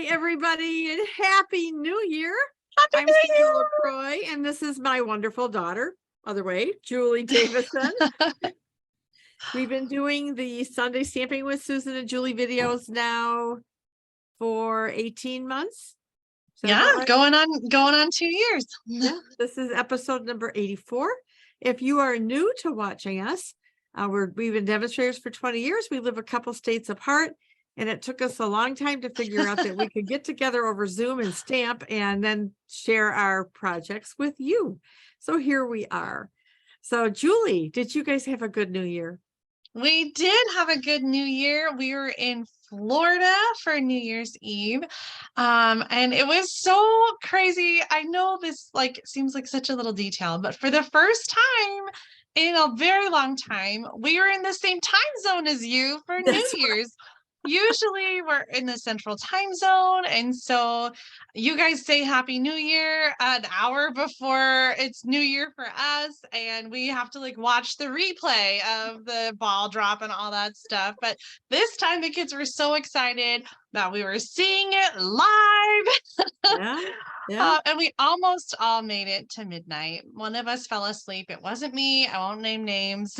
Hi, everybody, and Happy New Year. Happy I'm New Year! Sarah LaCroix, and this is my wonderful daughter, other way, Julie Davison. We've been doing the Sunday Stamping with Susan and Julie videos now for 18 months. Yeah, Right? going on 2 years. Yeah, this is episode number 84. If you are new to watching us, we've been demonstrators for 20 years. We live a couple states apart, and it took us a long time to figure out that we could get together over Zoom and stamp and then share our projects with you. So here we are. So Julie, did you guys have a good New Year? We did have a good New Year. We were in Florida for New Year's Eve. And it was so crazy. I know this seems like such a little detail, but for the first time in a very long time, we were in the same time zone as you for New Year's. Usually we're in the central time zone, and so you guys say Happy New Year an hour before it's New Year for us, and we have to watch the replay of the ball drop and all that stuff. But this time the kids were so excited that we were seeing it live. Yeah. And we almost all made it to midnight. One of us fell asleep. It wasn't me. I won't name names.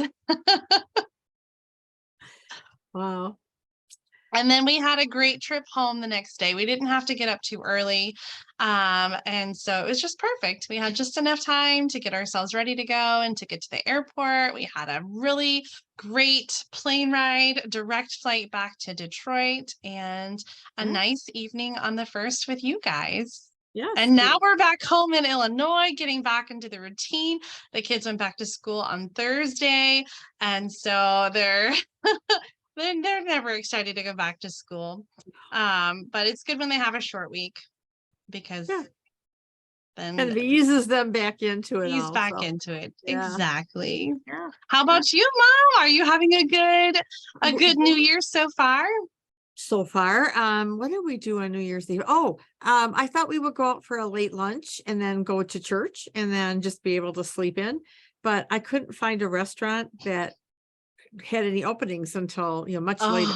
Wow. And then we had a great trip home the next day. We didn't have to get up too early. And so it was just perfect. We had just enough time to get ourselves ready to go and to get to the airport. We had a really great plane ride, direct flight back to Detroit, and a nice evening on the first with you guys. Yes. And now we're back home in Illinois, getting back into the routine. The kids went back to school on Thursday, and so they're never excited to go back to school. But it's good when they have a short week, because then it eases them back into it. Into it. Yeah. Exactly. Yeah. How about you, Mom? Are you having a good New Year so far? So far, what did we do on New Year's Eve? I thought we would go out for a late lunch and then go to church and then just be able to sleep in, but I couldn't find a restaurant that had any openings until much later.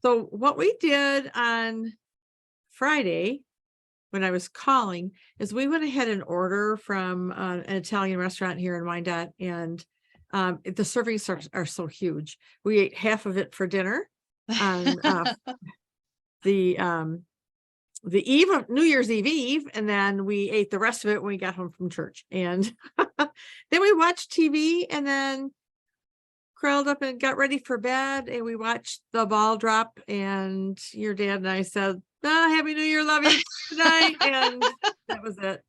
So what we did on Friday when I was calling is we went ahead and order from an Italian restaurant here in Wyandotte, and the servings are so huge. We ate half of it for dinner on the eve of New Year's Eve, and then we ate the rest of it when we got home from church. And then we watched TV and then curled up and got ready for bed, and we watched the ball drop, and your dad and I said, Happy New Year, love you, good night. And that was it.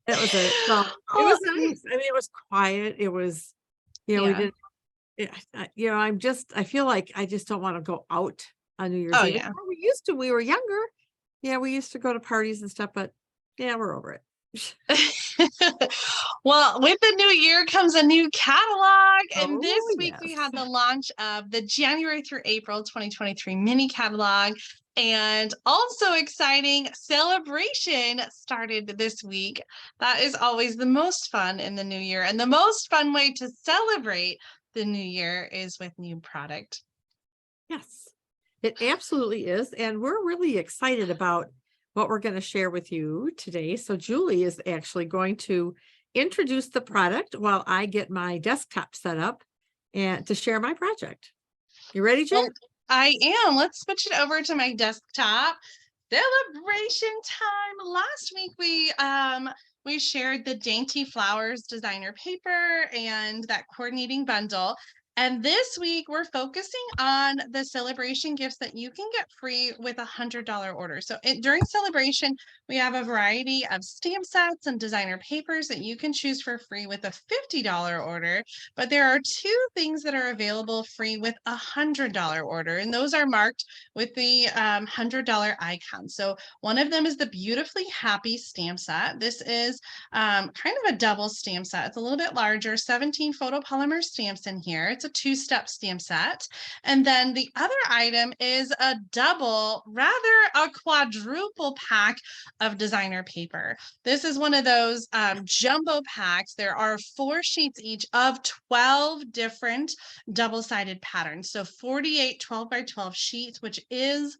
So it was nice. I mean, it was quiet. It was, we didn't, I feel like I just don't want to go out on New Year's Eve. Yeah. We used to, we were younger. Yeah, we used to go to parties and stuff, but yeah, we're over it. Well, with the new year comes a new catalog, and this week yes. we had the launch of the January through April 2023 mini catalog. And also exciting, Sale-a-Bration started this week. That is always the most fun in the new year, and the most fun way to celebrate the new year is with new product. Yes, it absolutely is, and we're really excited about what we're going to share with you today. So Julie is actually going to introduce the product while I get my desktop set up and to share my project. You ready, Jen? Well, I am. Let's switch it over to my desktop. Celebration time. Last week we shared the Dainty Flowers designer paper and that coordinating bundle. And this week we're focusing on the Sale-a-Bration gifts that you can get free with $100 order. So during celebration, we have a variety of stamp sets and designer papers that you can choose for free with a $50 order. But there are two things that are available free with a $100 order, and those are marked with the $100 icon. So one of them is the Beautifully Happy stamp set. This is kind of a double stamp set. It's a little bit larger, 17 photopolymer stamps in here. It's a two-step stamp set. And then the other item is a double, rather a quadruple pack of designer paper. This is one of those jumbo packs. There are 4 sheets each of 12 different double-sided patterns. So 48 12 by 12 sheets, which is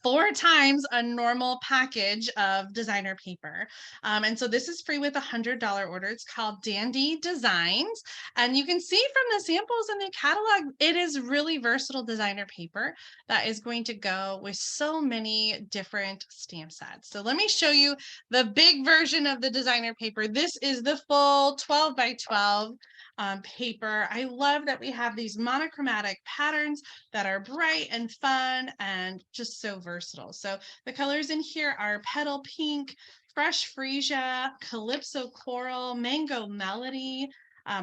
4 times a normal package of designer paper. And so this is free with a $100 order. It's called Dandy Designs. And you can see from the samples in the catalog, it is really versatile designer paper that is going to go with so many different stamp sets. So let me show you the big version of the designer paper. This is the full 12 by 12 paper. I love that we have these monochromatic patterns that are bright and fun and just so versatile. So the colors in here are petal pink, fresh freesia, calypso coral, mango melody,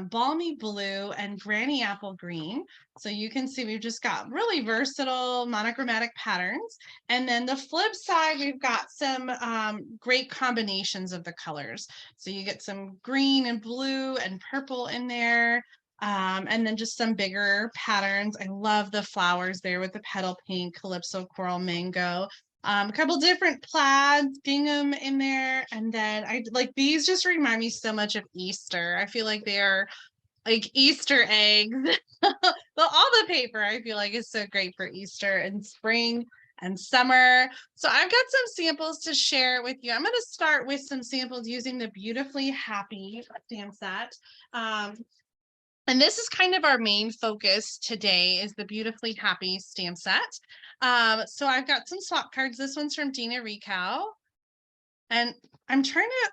balmy blue, and granny apple green. So you can see we've just got really versatile monochromatic patterns. And then the flip side, we've got some great combinations of the colors. So you get some green and blue and purple in there. And then just some bigger patterns. I love the flowers there with the petal pink, calypso coral, mango. A couple different plaids, gingham in there. And then I like these just remind me so much of Easter. I feel like they are like Easter eggs. All the paper I feel like is so great for Easter and spring and summer. So I've got some samples to share with you. I'm going to start with some samples using the Beautifully Happy stamp set. And this is kind of our main focus today is the Beautifully Happy stamp set. So I've got some swap cards. This one's from Dina Ricow. And I'm trying to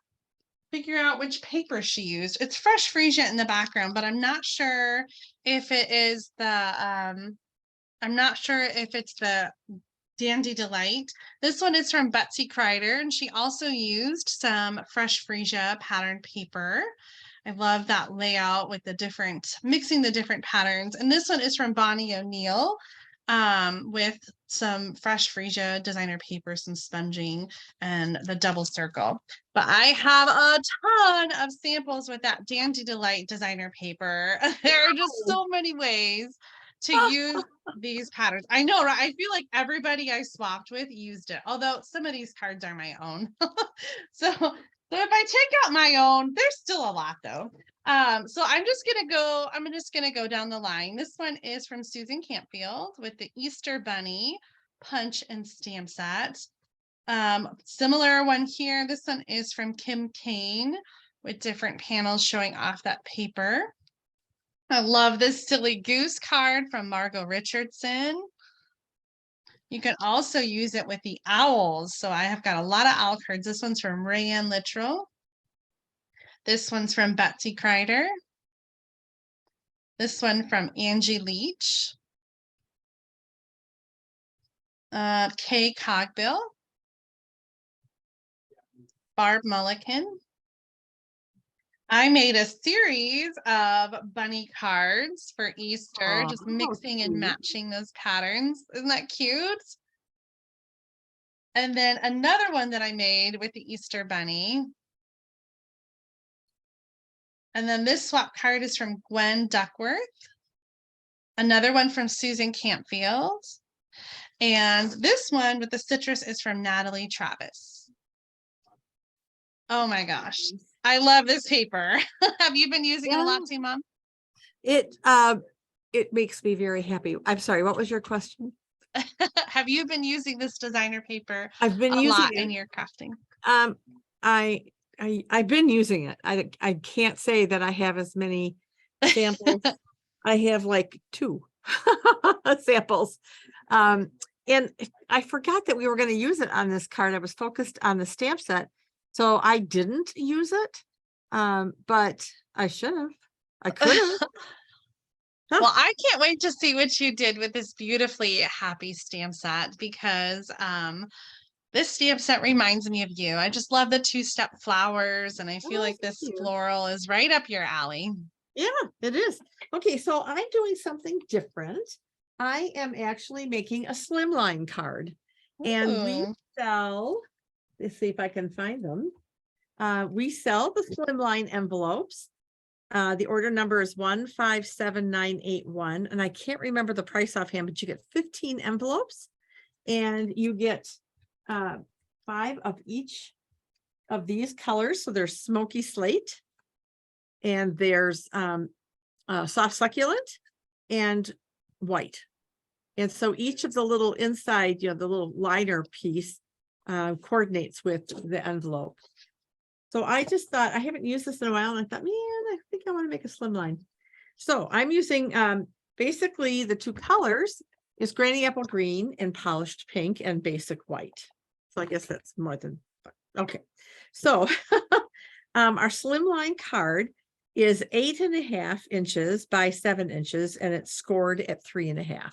figure out which paper she used. It's fresh freesia in the background, but I'm not sure if it is the, I'm not sure if it's the Dandy Delight. This one is from Betsy Kreider, and she also used some fresh freesia pattern paper. I love that layout with the different, mixing the different patterns. And this one is from Bonnie O'Neill with some fresh freesia designer paper, some sponging, and the double circle. But I have a ton of samples with that Dandy Delight designer paper. There are just so many ways to use these patterns. I know, right? I feel like everybody I swapped with used it, although some of these cards are my own. So if I take out my own, there's still a lot though. So I'm just gonna go down the line. This one is from Susan Campfield with the Easter Bunny punch and stamp set. Similar one here. This one is from Kim Kane with different panels showing off that paper. I love this Silly Goose card from Margot Richardson. You can also use it with the owls. So I have got a lot of owl cards. This one's from Rayanne Littrell. This one's from Betsy Kreider. This one from Angie Leach. Kay Cogbill. Barb Mulliken. I made a series of bunny cards for Easter, just mixing and matching those patterns. Isn't that cute? And then another one that I made with the Easter bunny. And then this swap card is from Gwen Duckworth. Another one from Susan Campfield. And this one with the citrus is from Natalie Travis. Oh my gosh. I love this paper. Have you been using it a lot too, Mom? It makes me very happy. I'm sorry, what was your question? Have you been using this designer paper I've been a using lot it in your crafting? I've been using it. I can't say that I have as many samples. I have like 2 samples. And I forgot that we were going to use it on this card. I was focused on the stamp set. So I didn't use it, but I should have. I could have. Well, I can't wait to see what you did with this Beautifully Happy stamp set because this stamp set reminds me of you. I just love the 2-step flowers, and I feel like this floral is right up your alley. Yeah, it is. Okay, so I'm doing something different. I am actually making a slimline card, and we sell. Let's see if I can find them. We sell the slimline envelopes. The order number is 157981, and I can't remember the price offhand, but you get 15 envelopes, and you get 5 of each of these colors. So there's smoky slate, and there's soft succulent and white. And so each of the little inside, the little liner piece coordinates with the envelope. So I just thought, I haven't used this in a while, and I thought, man, I think I want to make a slimline. So I'm using basically the two colors is Granny Apple Green and Polished Pink and Basic White. So I guess that's more than, okay. So our slimline card is 8.5 inches by 7 inches, and it's scored at 3.5.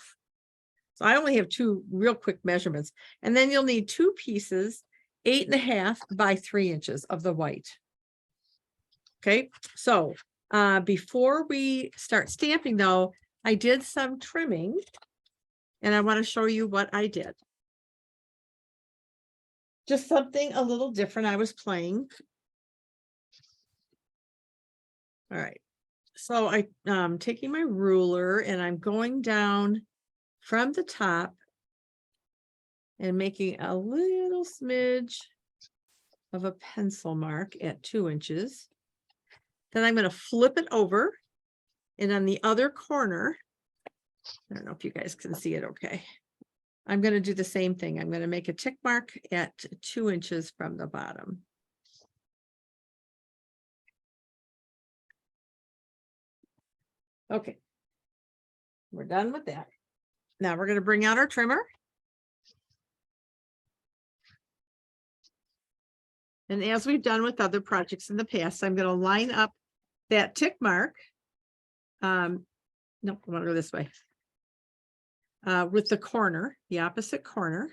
So I only have two real quick measurements, and then you'll need two pieces, 8.5 by 3 inches of the white. Okay, so before we start stamping though, I did some trimming, and I want to show you what I did. Just something a little different. I was playing. All right, so I'm taking my ruler and I'm going down from the top and making a little smidge of a pencil mark at 2 inches. Then I'm going to flip it over, and on the other corner, I don't know if you guys can see it okay. I'm going to do the same thing. I'm going to make a tick mark at 2 inches from the bottom. Okay, we're done with that. Now we're going to bring out our trimmer. And as we've done with other projects in the past, I'm going to line up that tick mark. No, I want to go this way. With the corner, the opposite corner.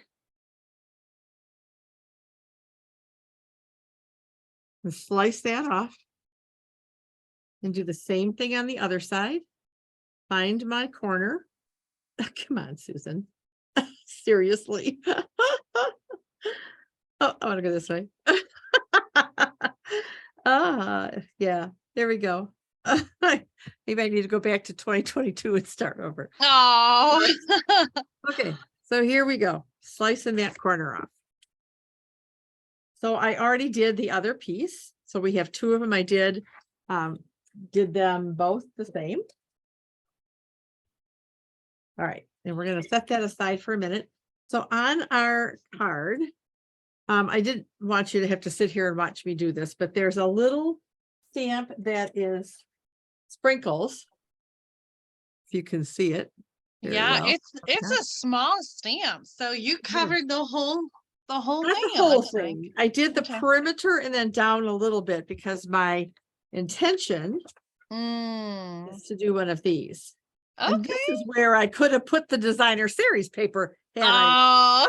And slice that off. And do the same thing on the other side. Find my corner. Come on, Susan. Seriously. Oh, I want to go this way. Yeah, there we go. Maybe I need to go back to 2022 and start over. Oh, Okay, so here we go. Slicing that corner off. So I already did the other piece. So we have two of them. I did them both the same. All right, and we're going to set that aside for a minute. So on our card, I didn't want you to have to sit here and watch me do this, but there's a little stamp that is sprinkles. If you can see it. yeah, Well. it's a small stamp. So you covered the whole Not thing. the It whole looks like. thing. I did the Okay. perimeter and then down a little bit because my intention is to do one of these. And Okay. this is where I could have put the designer series paper had Oh.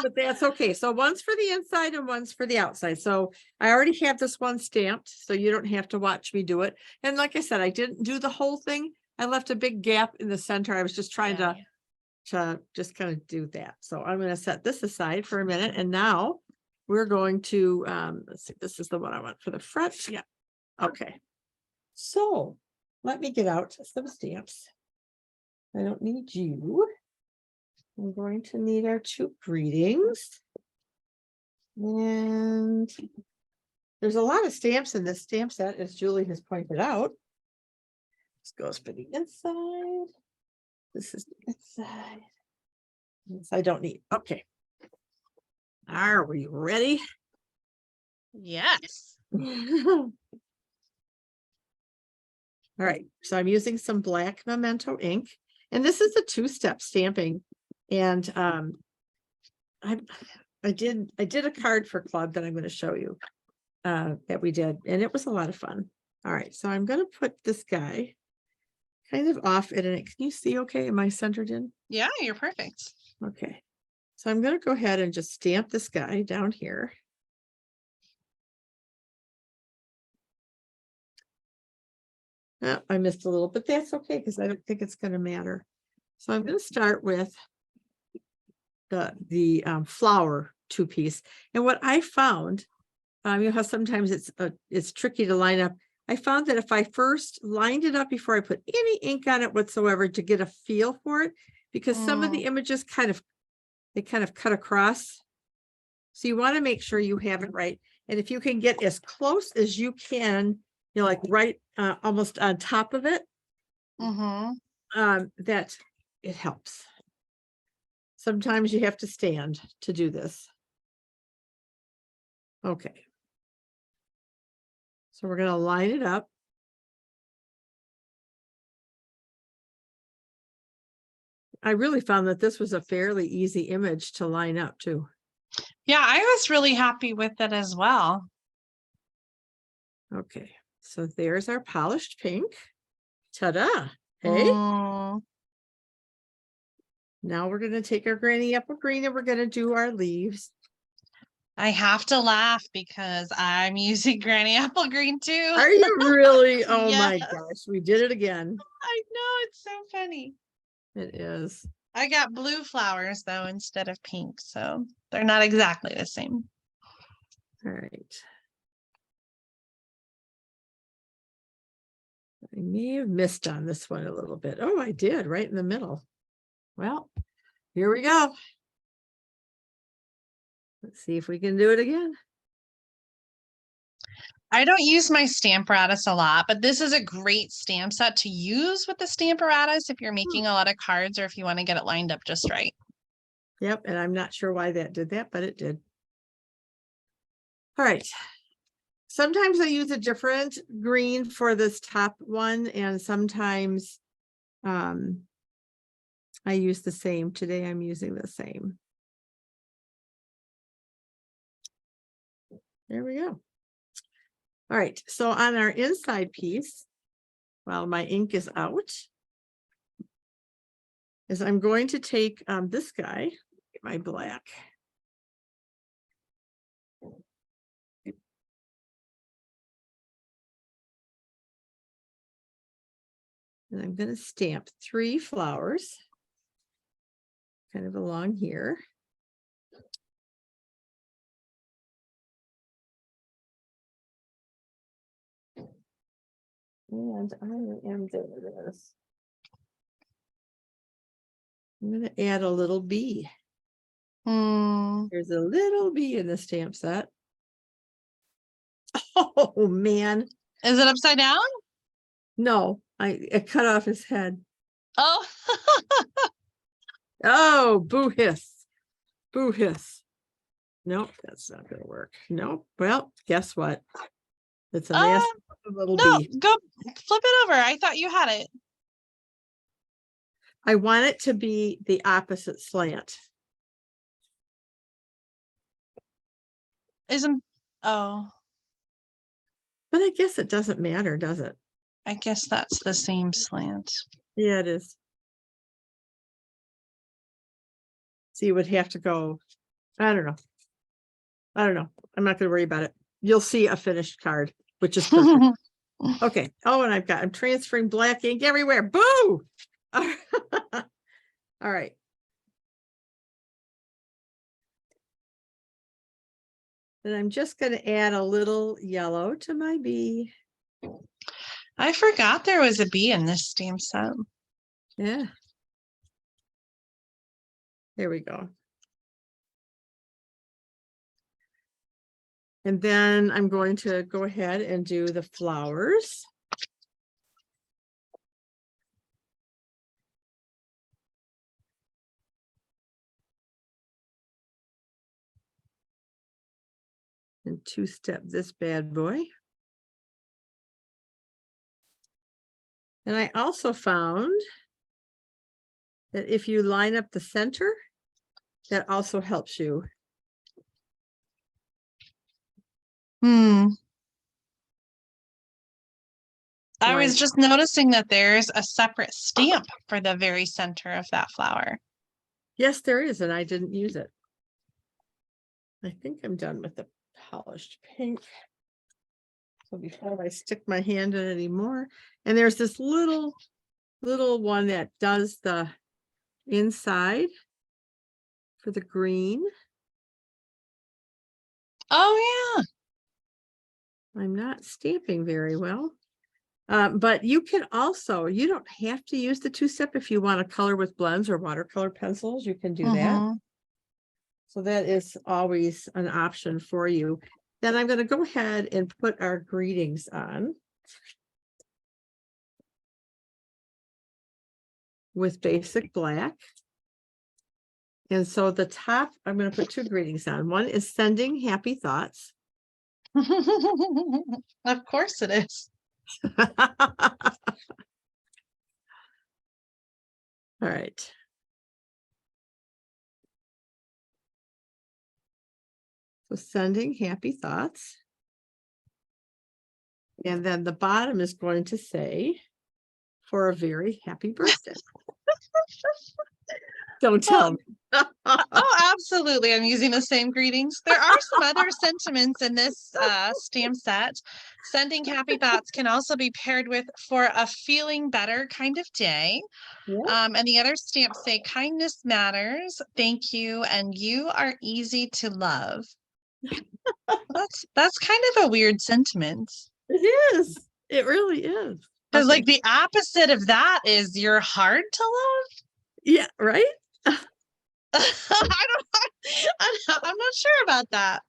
but that's okay. So one's for the inside and one's for the outside. So I already have this one stamped, so you don't have to watch me do it. And like I said, I didn't do the whole thing. I left a big gap in the center. I was just trying to just kind of do that. So I'm going to set this aside for a minute. And now we're going to, let's see, this is the one I want for the front. Yeah. Okay. So let me get out some stamps. I don't need you. I'm going to need our two greetings. And there's a lot of stamps in this stamp set, as Julie has pointed out. This goes for the inside. This is the inside. This I don't need. Okay. Are we ready? Yes. All right. So I'm using some black Memento ink. And this is a two-step stamping. And I did a card for club that I'm going to show you that we did, and it was a lot of fun. All right, so I'm going to put this guy kind of off at an, can you see okay? Am I centered in? Yeah, you're perfect. Okay, so I'm going to go ahead and just stamp this guy down here. Oh, I missed a little, but that's okay because I don't think it's going to matter. So I'm going to start with the flower two-piece. And what I found, you know how sometimes it's tricky to line up. I found that if I first lined it up before I put any ink on it whatsoever to get a feel for it, because some of the images kind of cut across. So you want to make sure you have it right. And if you can get as close as you can, you know, like right almost on top of it, that it helps. Sometimes you have to stand to do this. Okay. So we're going to line it up. I really found that this was a fairly easy image to line up too. Yeah, I was really happy with it as well. Okay, so there's our polished pink. Ta-da! Hey, Mm, now we're going to take our granny apple green and we're going to do our leaves. I have to laugh because I'm using Granny Apple Green too. Are you really? Oh my Yes. gosh, we did it again. I know, it's so funny. It is. I got blue flowers though instead of pink, so they're not exactly the same. All right. I may have missed on this one a little bit. Oh, I did, right in the middle. Well, here we go. Let's see if we can do it again. I don't use my Stamparatus a lot, but this is a great stamp set to use with the Stamparatus if you're making a lot of cards or if you want to get it lined up just right. Yep, and I'm not sure why that did that, but it did. All right. Sometimes I use a different green for this top one, and sometimes I use the same. Today I'm using the same. There we go. All right, so on our inside piece, while my ink is out, is I'm going to take this guy, my black. And I'm going to stamp 3 flowers kind of along here. And I am doing this. I'm going to add a little bee. There's a little bee in the stamp set. Oh man. Is it upside down? No, I cut off his head. Oh, Oh, boo hiss. Boo hiss. Nope, that's not gonna work. Nope. Well, guess what? It's a nasty little no, bee. go flip it over. I thought you had it. I want it to be the opposite slant. Oh, But I guess it doesn't matter, does it? I guess that's the same slant. Yeah, it is. So you would have to go, I don't know. I'm not going to worry about it. You'll see a finished card, which is perfect. Okay. Oh, and I'm transferring black ink everywhere. Boo! All right. And I'm just going to add a little yellow to my bee. I forgot there was a bee in this stamp set. Yeah. There we go. And then I'm going to go ahead and do the flowers. And 2-step this bad boy. And I also found that if you line up the center, that also helps you. I was Right. just noticing that there's a separate stamp for the very center of that flower. Yes, there is, and I didn't use it. I think I'm done with the polished pink. So before I stick my hand in it anymore, and there's this little one that does the inside for the green. Oh I'm not stamping very well. But you can also, you don't have to use the 2-step if you want to color with blends or watercolor pencils, you can do that. So that is always an option for you. Then I'm going to go ahead and put our greetings on with basic black. And so the top, I'm going to put 2 greetings on. One is sending happy thoughts. Of course it is. All right. So sending happy thoughts. And then the bottom is going to say, for a very happy birthday. Don't tell me. Oh, absolutely. I'm using the same greetings. There are some other sentiments in this stamp set. Sending happy thoughts can also be paired with for a feeling better kind of day. Yeah. And the other stamps say kindness matters, thank you, and you are easy to love. That's kind of a weird sentiment. It is. It really is. Because Okay. like the opposite of that is you're hard to love. Yeah, right? I'm not sure about that.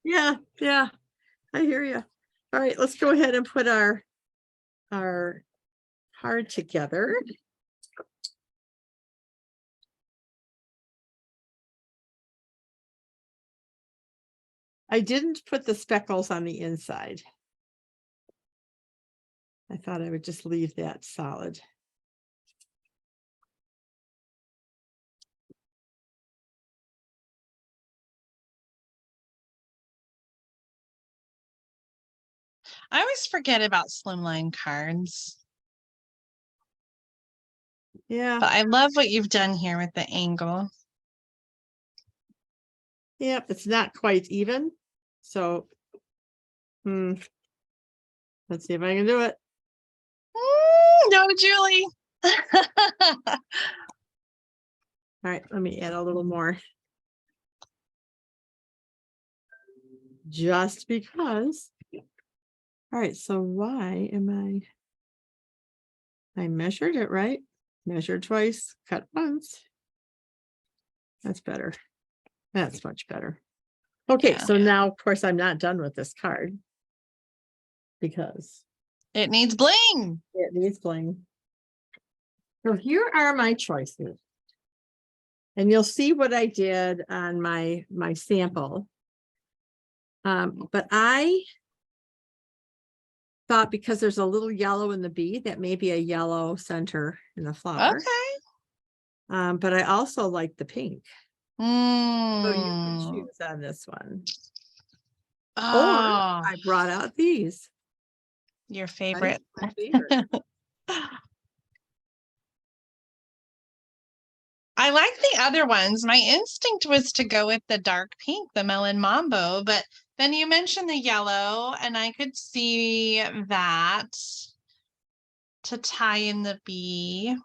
Yeah, yeah. I hear you. All right, let's go ahead and put our card together. I didn't put the speckles on the inside. I thought I would just leave that solid. I always forget about slimline cards. Yeah. But I love what you've done here with the angle. Yep, it's not quite even. So, let's see if I can do it. No, Julie. All right, let me add a little more. Just because. All right, so why am I measured it right? Measure twice, cut once. That's better. That's much better. Okay, Yeah. so now, of course, I'm not done with this card because It needs bling. it needs bling. So here are my choices. And you'll see what I did on my sample. But I thought because there's a little yellow in the bee, that may be a yellow center in the flower. Okay. But I also like the pink. So you can Mm. choose on this one. Or Oh, I brought out these. your Right? favorite. My favorite. I like the other ones. My instinct was to go with the dark pink, the melon mambo, but then you mentioned the yellow, and I could see that to tie in the bee.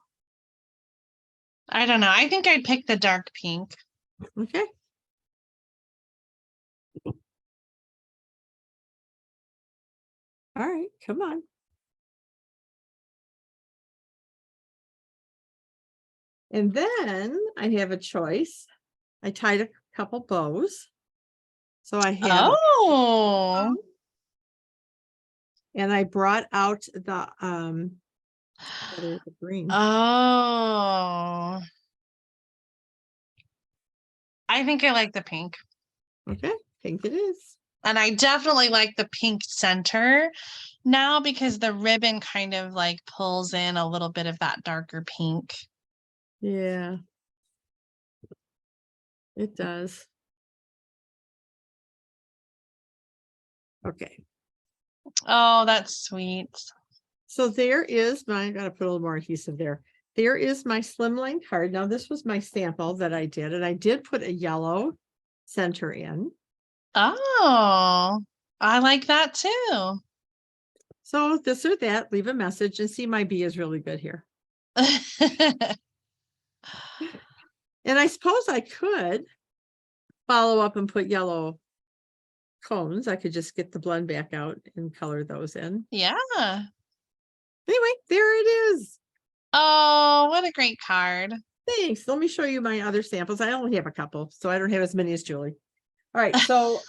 I don't know. I think I'd pick the dark pink. Okay. All right, come on. And then I have a choice. I tied a couple bows. So I have Oh, and I brought out the green. oh. I think I like the pink. Okay, pink it is. And I definitely like the pink center now because the ribbon kind of like pulls in a little bit of that darker pink. Yeah, it does. Okay. Oh, that's sweet. So there is my, I gotta put a little more adhesive there. There is my slimline card. Now this was my sample that I did, and I did put a yellow center in. Oh, I like that too. So this or that, leave a message, and see, my bee is really good here. And I suppose I could follow up and put yellow cones. I could just get the blend back out and color those in. Yeah. Anyway, there it is. Oh, what a great card. Thanks. Let me show you my other samples. I only have a couple, so I don't have as many as Julie. All right, so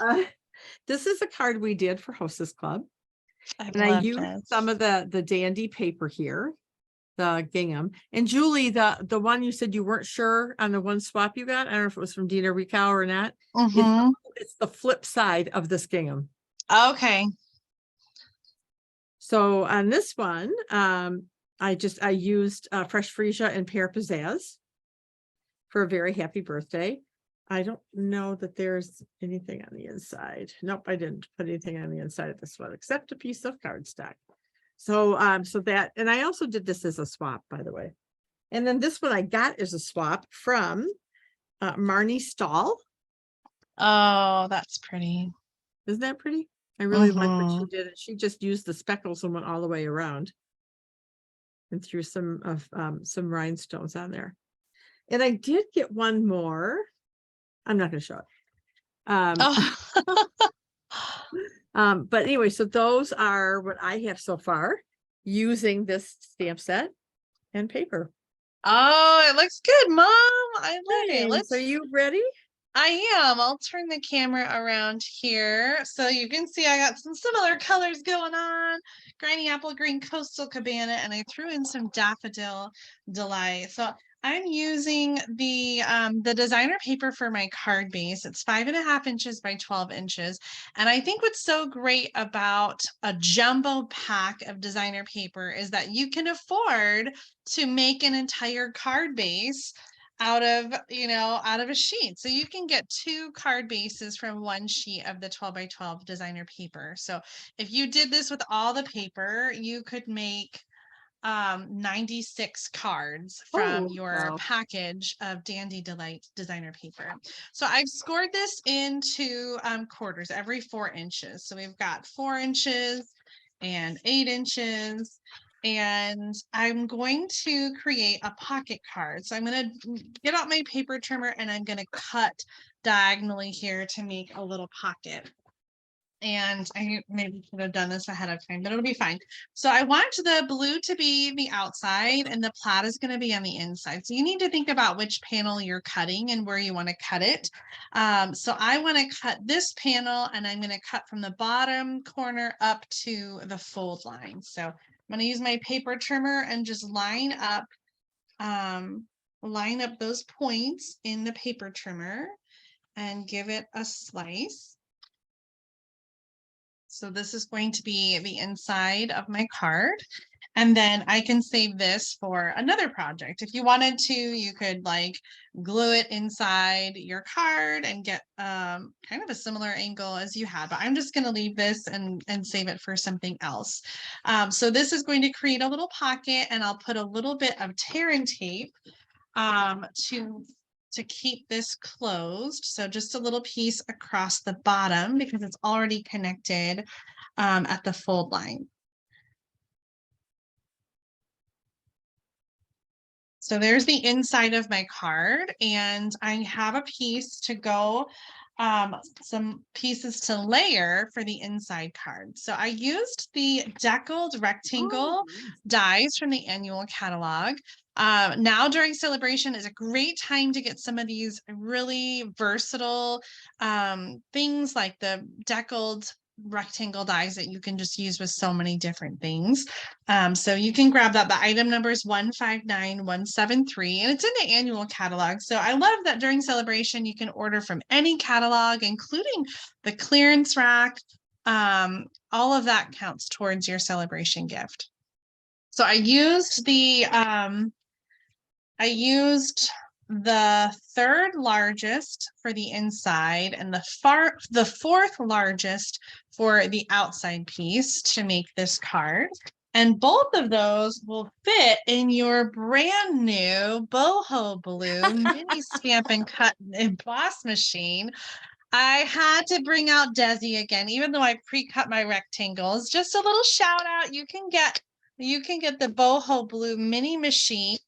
this is a card we did for Hostess Club. And I used some of the dandy paper here. the gingham. And Julie, the one you said you weren't sure on the one swap you got, I don't know if it was from Dina Ricow or not. Mm-hmm. It's the flip side of this gingham. Okay. So on this one, I used fresh freesia and pear pizzazz for a very happy birthday. I don't know that there's anything on the inside. Nope, I didn't put anything on the inside of this one except a piece of cardstock. So so that, and I also did this as a swap, by the way. And then this one I got as a swap from Marnie Stahl. Oh, that's pretty. Isn't that pretty? I really like what she Mm-hmm. did. She just used the speckles and went all the way around and threw some rhinestones on there. And I did get one more. I'm not going to show it. Oh. But anyway, so those are what I have so far using this stamp set and paper. Oh, it looks good, Mom. I like it. Thanks. Are you ready? I am. I'll turn the camera around here so you can see I got some similar colors going on. Granny apple green coastal cabana, and I threw in some daffodil delight. So I'm using the designer paper for my card base. It's 5.5 inches by 12 inches. And I think what's so great about a jumbo pack of designer paper is that you can afford to make an entire card base out of a sheet. So you can get 2 card bases from one sheet of the 12 by 12 designer paper. So if you did this with all the paper, you could make 96 cards from your package of Dandy Delight designer paper. So I've scored this into quarters every 4 inches. So we've got 4 inches and 8 inches. And I'm going to create a pocket card. So I'm going to get out my paper trimmer and I'm going to cut diagonally here to make a little pocket. And I maybe should have done this ahead of time, but it'll be fine. So I want the blue to be the outside and the plaid is going to be on the inside. So you need to think about which panel you're cutting and where you want to cut it. So I want to cut this panel and I'm going to cut from the bottom corner up to the fold line. So I'm going to use my paper trimmer and just line up those points in the paper trimmer and give it a slice. So this is going to be the inside of my card. And then I can save this for another project. If you wanted to, you could like glue it inside your card and get kind of a similar angle as you had, but I'm just going to leave this and save it for something else. So this is going to create a little pocket and I'll put a little bit of tearing tape to keep this closed. So just a little piece across the bottom because it's already connected at the fold line. So there's the inside of my card and I have a piece to go, some pieces to layer for the inside card. So I used the deckled rectangle dies from the annual catalog. Now during celebration is a great time to get some of these really versatile things like the deckled rectangle dies that you can just use with so many different things. So you can grab that. The item number is 159173 and it's in the annual catalog. So I love that during celebration, you can order from any catalog, including the clearance rack. All of that counts towards your celebration gift. So I used the third largest for the inside and the fourth largest for the outside piece to make this card. And both of those will fit in your brand new Boho Blue mini stamp and cut and emboss machine. I had to bring out Desi again, even though I pre-cut my rectangles. Just a little shout out. You can get the Boho Blue mini machine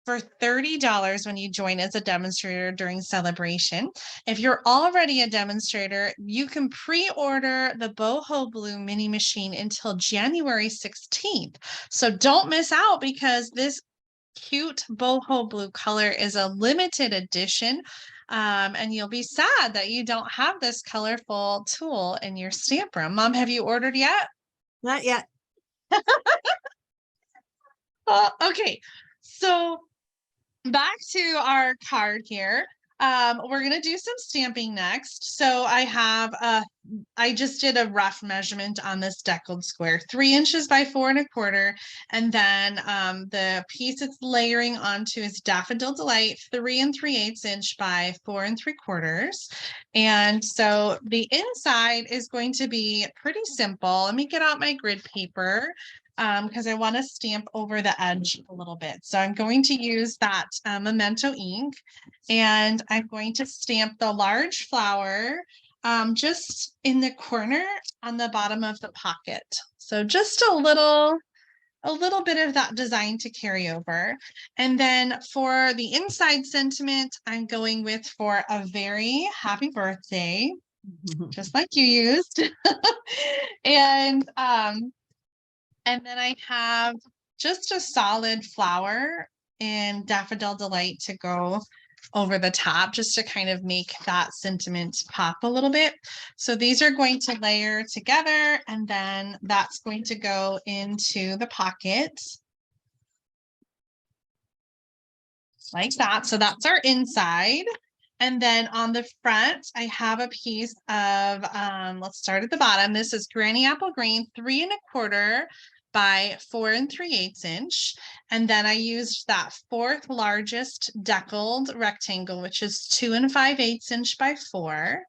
for $30 when you join as a demonstrator during celebration. If you're already a demonstrator, you can pre-order the Boho Blue mini machine until January 16th. So don't miss out because this cute Boho Blue color is a limited edition. And you'll be sad that you don't have this colorful tool in your stamp room. Mom, have you ordered yet? Not yet. Okay, so back to our card here. We're gonna do some stamping next. So I just did a rough measurement on this deckled square, 3 inches by 4 1/4. And then the piece it's layering onto is Daffodil Delight, 3 3/8 inch by 4 3/4. And so the inside is going to be pretty simple. Let me get out my grid paper because I want to stamp over the edge a little bit. So I'm going to use that Memento ink, and I'm going to stamp the large flower just in the corner on the bottom of the pocket. So just a little bit of that design to carry over. And then for the inside sentiment, I'm going with for a very happy birthday, just like you used. And then I have just a solid flower in Daffodil Delight to go over the top, just to kind of make that sentiment pop a little bit. So these are going to layer together, and then that's going to go into the pocket like that. So that's our inside. And then on the front, I have a piece of, let's start at the bottom. This is Granny Apple Green, 3 1/4 by 4 3/8 inch. And then I used that 4th largest deckled rectangle, which is 2 5/8 inch by 4.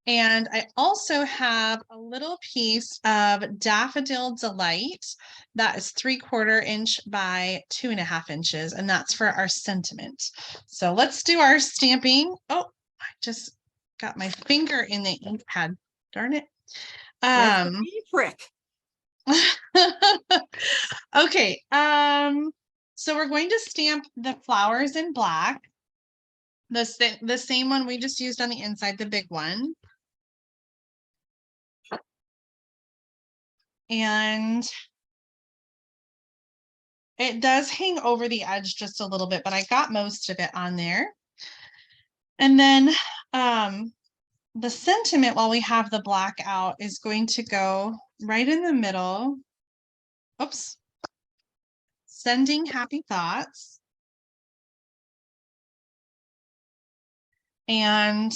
And I also have a little piece of Daffodil Delight that is 3/4 inch by 2 1/2 inches, and that's for our sentiment. So let's do our stamping. Oh, I just got my finger in the ink pad. Darn it. Prick. Okay. So we're going to stamp the flowers in black. The same one we just used on the inside, the big one. And it does hang over the edge just a little bit, but I got most of it on there. And then the sentiment, while we have the black out, is going to go right in the middle. Oops. Sending happy thoughts. And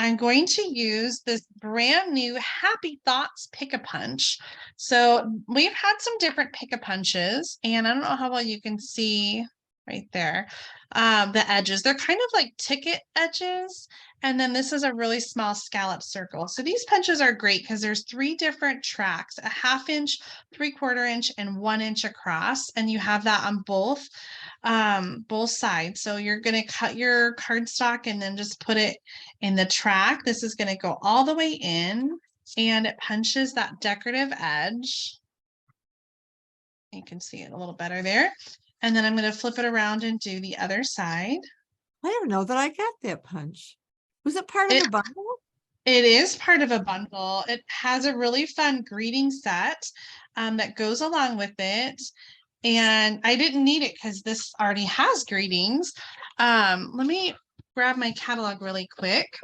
I'm going to use this brand new Happy Thoughts Pick-a-Punch. So we've had some different Pick-a-Punches, and I don't know how well you can see right there, the edges. They're kind of like ticket edges. And then this is a really small scallop circle. So these punches are great because there's 3 different tracks, a 1/2 inch, 3/4 inch, and 1 inch across. And you have that on both sides. So you're going to cut your cardstock and then just put it in the track. This is going to go all the way in, and it punches that decorative edge. You can see it a little better there. And then I'm going to flip it around and do the other side. I don't know that I got that punch. Was it part of the bundle? It is part of a bundle. It has a really fun greeting set that goes along with it. And I didn't need it because this already has greetings. Let me grab my catalog really quick,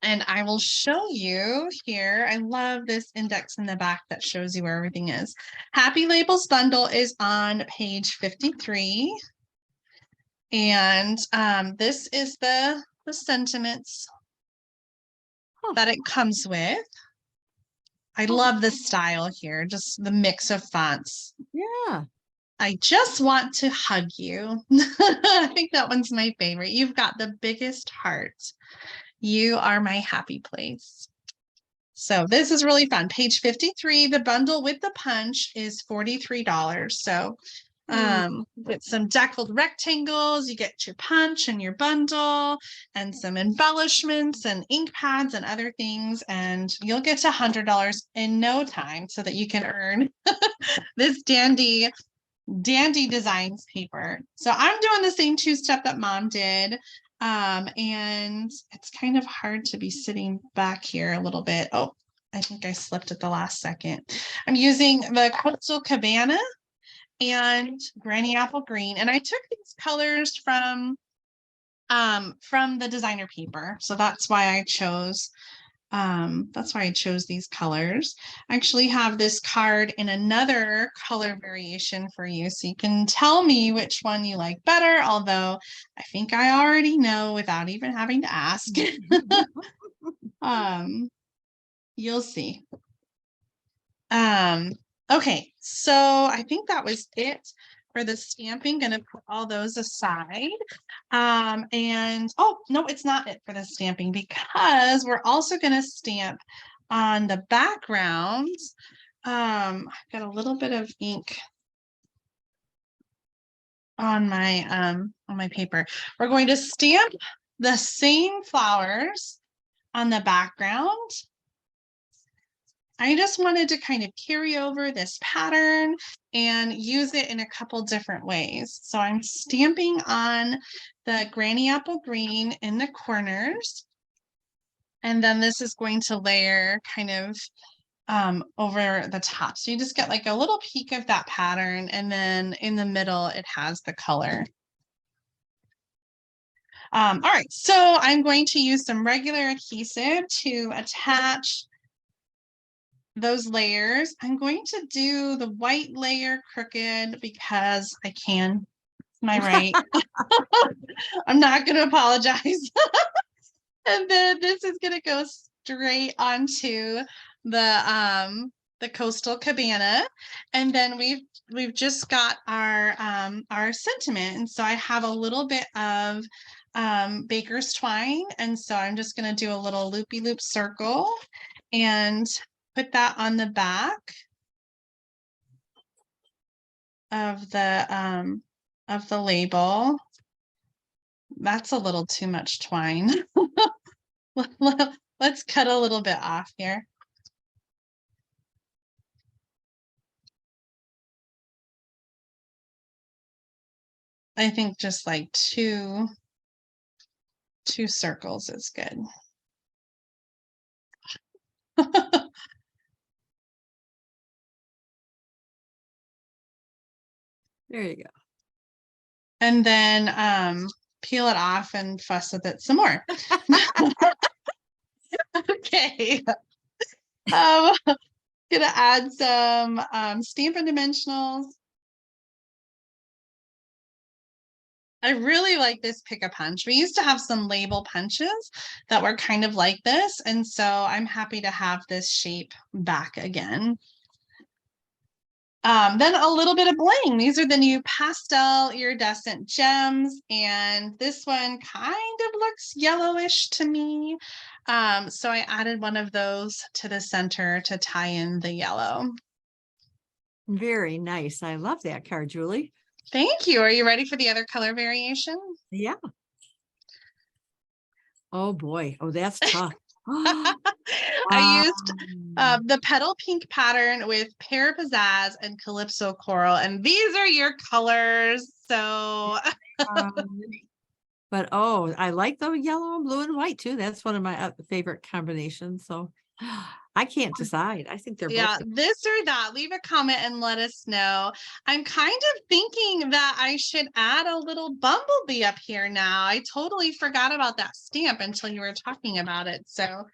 and I will show you here. I love this index in the back that shows you where everything is. Happy Labels Bundle is on page 53. And this is the sentiments that it comes with. I love the style here, just the mix of fonts. Yeah. I just want to hug you. I think that one's my favorite. You've got the biggest heart. You are my happy place. So this is really fun. Page 53, the bundle with the punch is $43. So with some deckled rectangles, you get your punch and your bundle and some embellishments and ink pads and other things, and you'll get to $100 in no time so that you can earn this dandy designs paper. So I'm doing the same 2-step that Mom did. And it's kind of hard to be sitting back here a little bit. Oh, I think I slipped at the last second. I'm using the Coastal Cabana and Granny Apple Green, and I took these colors from the designer paper, so that's why I chose That's why I chose these colors. I actually have this card in another color variation for you, so you can tell me which one you like better, although I think I already know without even having to ask. You'll see. Okay, so I think that was it for the stamping. Gonna put all those aside. And oh no, it's not it for the stamping, because we're also gonna stamp on the background. I've got a little bit of ink on my paper. We're going to stamp the same flowers on the background. I just wanted to kind of carry over this pattern and use it in a couple different ways. So I'm stamping on the granny apple green in the corners. And then this is going to layer kind of over the top. So you just get like a little peek of that pattern. And then in the middle, it has the color. All right, so I'm going to use some regular adhesive to attach those layers. I'm going to do the white layer crooked because I can. My right. I'm not going to apologize. And then this is going to go straight onto the coastal cabana, and then we've just got our sentiment. And so I have a little bit of baker's twine, and so I'm just going to do a little loopy loop circle and put that on the back of the label. That's a little too much twine. Let's cut a little bit off here. I think just like two circles is good. There you go. And then peel it off and fuss with it some more. Okay. Gonna add some Stampin' Dimensionals. I really like this pick-a-punch. We used to have some label punches that were kind of like this, and so I'm happy to have this shape back again. Then a little bit of bling. These are the new pastel iridescent gems, and this one kind of looks yellowish to me. So I added one of those to the center to tie in the yellow. Very nice. I love that card, Julie. Thank you. Are you ready for the other color variation? Yeah. Oh boy. Oh, that's tough. I used the petal pink pattern with pear pizzazz and calypso coral, and these are your colors. So but oh, I like the yellow, blue, and white too. That's one of my favorite combinations. So I can't decide. I think they're yeah, both. this or that. Leave a comment and let us know. I'm kind of thinking that I should add a little bumblebee up here now. I totally forgot about that stamp until you were talking about it. So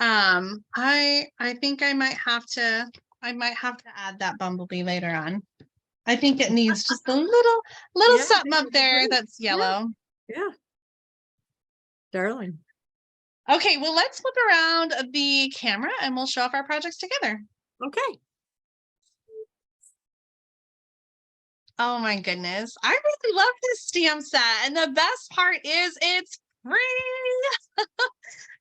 I think I might have to add that bumblebee later on. I think it needs just a little Yeah, something up there that's yellow. Yeah. Darling. Okay, well, let's flip around the camera and we'll show off our projects together. Okay. Oh my goodness. I really love this stamp set. And the best part is it's free.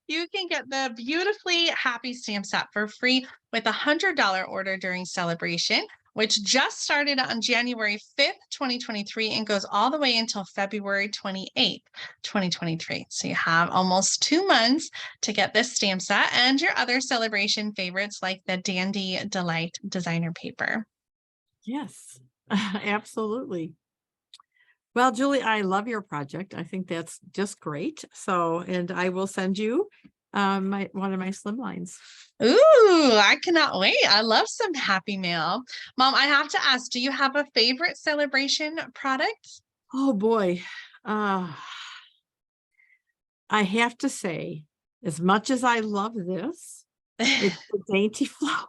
You can get the Beautifully Happy stamp set for free with a $100 order during Sale-a-Bration, which just started on January 5th, 2023, and goes all the way until February 28th, 2023. So you have almost 2 months to get this stamp set and your other Sale-a-Bration favorites like the Dandy Delight designer paper. Yes, absolutely. Well, Julie, I love your project. I think that's just great. So, and I will send you one of my slimlines. Ooh, I cannot wait. I love some happy mail. Mom, I have to ask, do you have a favorite Sale-a-Bration product? Oh boy. I have to say As much as I love this, it's the dainty flowers.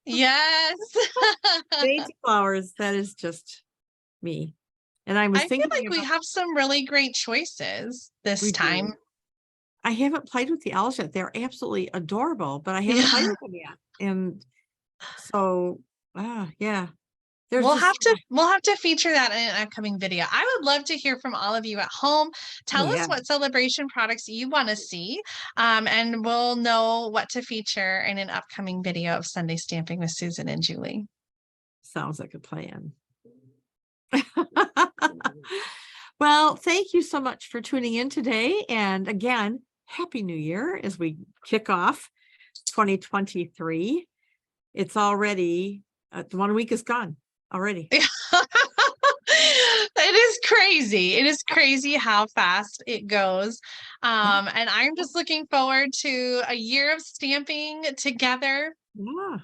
Yes. Dainty flowers, that is just me. And I was I feel thinking like we about, have some really great choices this we time. do. I haven't played with the owls yet. They're absolutely adorable, but I haven't played Yeah. with them yet. And so, yeah, there's just, We'll have to feature that in an upcoming video. I would love to hear from all of you at home. oh Tell us yeah, what celebration products you want to see, and we'll know what to feature in an upcoming video of Sunday Stamping with Susan and Julie. sounds like a plan. Well, thank you so much for tuning in today. And again, Happy New Year as we kick off 2023. It's already, 1 week is gone already. It is crazy. It is crazy how fast it goes. And I'm just looking forward to a year of stamping together. Yeah.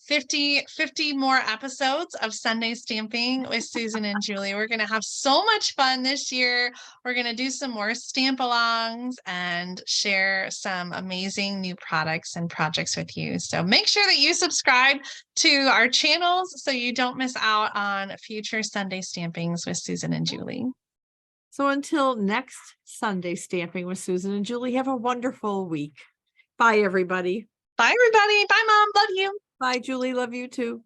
50 more episodes of Sunday Stamping with Susan and Julie. We're going to have so much fun this year. We're going to do some more stamp-alongs and share some amazing new products and projects with you. So make sure that you subscribe to our channels so you don't miss out on future Sunday Stampings with Susan and Julie. So until next Sunday Stamping with Susan and Julie, have a wonderful week. Bye, everybody. Bye, everybody. Bye, Mom. Love you. Bye, Julie. Love you too.